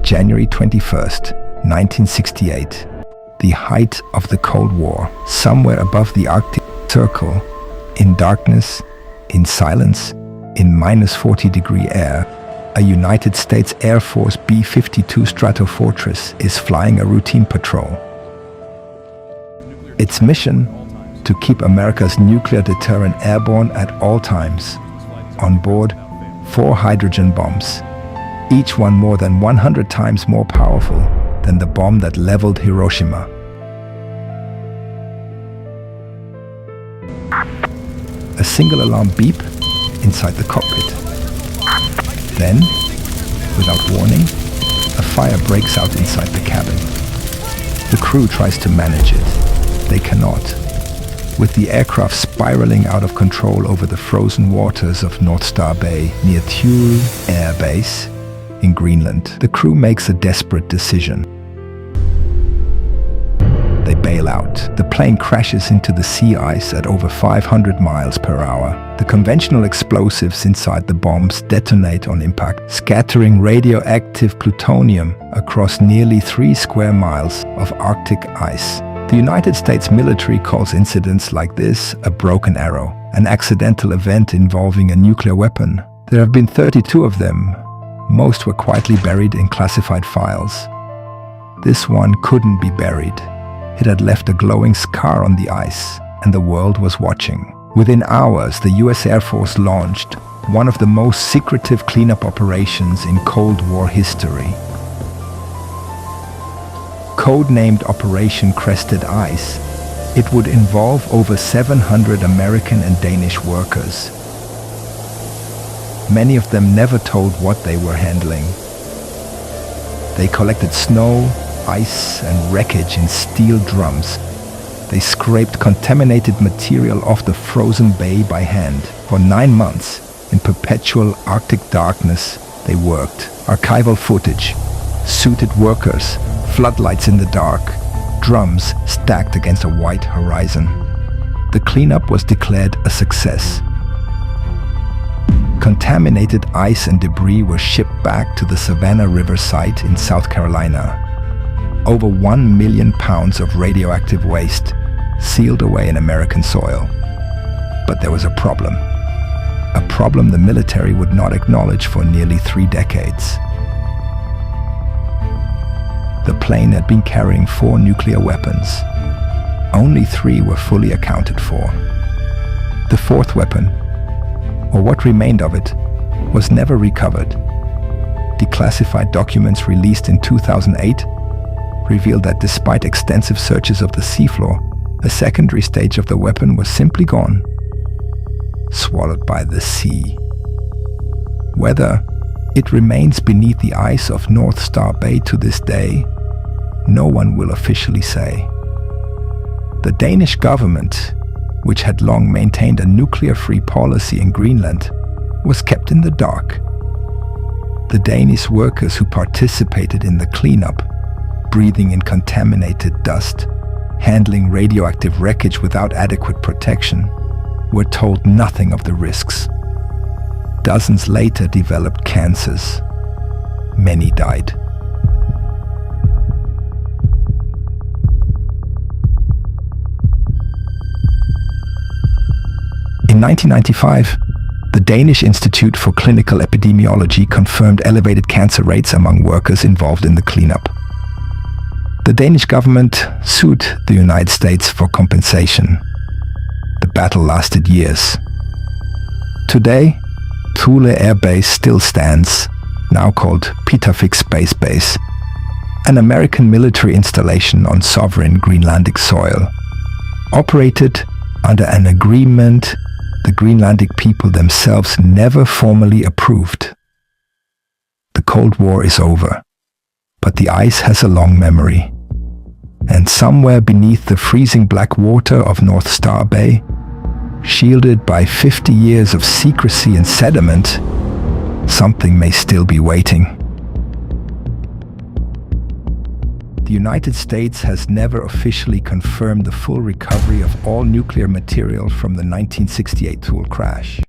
January 21st, 1968. The height of the Cold War, somewhere above the Arctic Circle, in darkness, in silence, in -40-degree air, a United States Air Force B-52 Stratofortress is flying a routine patrol. Its mission? To keep America's nuclear deterrent airborne at all times. On board, 4 hydrogen bombs, each one more than 100 times more powerful than the bomb that leveled Hiroshima. A single alarm beep inside the cockpit. Then, without warning, a fire breaks out inside the cabin. The crew tries to manage it. They cannot. With the aircraft spiraling out of control over the frozen waters of North Star Bay near Thule Air Base in Greenland, the crew makes a desperate decision. They bail out. The plane crashes into the sea ice at over 500 miles per hour. The conventional explosives inside the bombs detonate on impact, scattering radioactive plutonium across nearly 3 square miles of Arctic ice. The United States military calls incidents like this a broken arrow, an accidental event involving a nuclear weapon. There have been 32 of them. Most were quietly buried in classified files. This one couldn't be buried. It had left a glowing scar on the ice, and the world was watching. Within hours, the US Air Force launched one of the most secretive cleanup operations in Cold War history. Codenamed Operation Crested Ice, it would involve over 700 American and Danish workers. Many of them never told what they were handling. They collected snow, ice and wreckage in steel drums. They scraped contaminated material off the frozen bay by hand. For 9 months, in perpetual Arctic darkness, they worked. Archival footage, suited workers, floodlights in the dark, drums stacked against a white horizon. The cleanup was declared a success. Contaminated ice and debris were shipped back to the Savannah River site in South Carolina. Over 1 million pounds of radioactive waste sealed away in American soil. But there was a problem the military would not acknowledge for nearly 3 decades. The plane had been carrying 4 nuclear weapons. Only 3 were fully accounted for. The 4th weapon, or what remained of it, was never recovered. Declassified documents released in 2008 revealed that despite extensive searches of the seafloor, a secondary stage of the weapon was simply gone, swallowed by the sea. Whether it remains beneath the ice of North Star Bay to this day, no one will officially say. The Danish government, which had long maintained a nuclear-free policy in Greenland, was kept in the dark. The Danish workers who participated in the cleanup, breathing in contaminated dust, handling radioactive wreckage without adequate protection, were told nothing of the risks. Dozens later developed cancers. Many died. In 1995, the Danish Institute for Clinical Epidemiology confirmed elevated cancer rates among workers involved in the cleanup. The Danish government sued the United States for compensation. The battle lasted years. Today, Thule Air Base still stands, now called Pitafik Space Base, an American military installation on sovereign Greenlandic soil. Operated under an agreement the Greenlandic people themselves never formally approved. The Cold War is over, but the ice has a long memory. And somewhere beneath the freezing black water of North Star Bay, shielded by 50 years of secrecy and sediment, something may still be waiting. The United States has never officially confirmed the full recovery of all nuclear material from the 1968 Thule crash.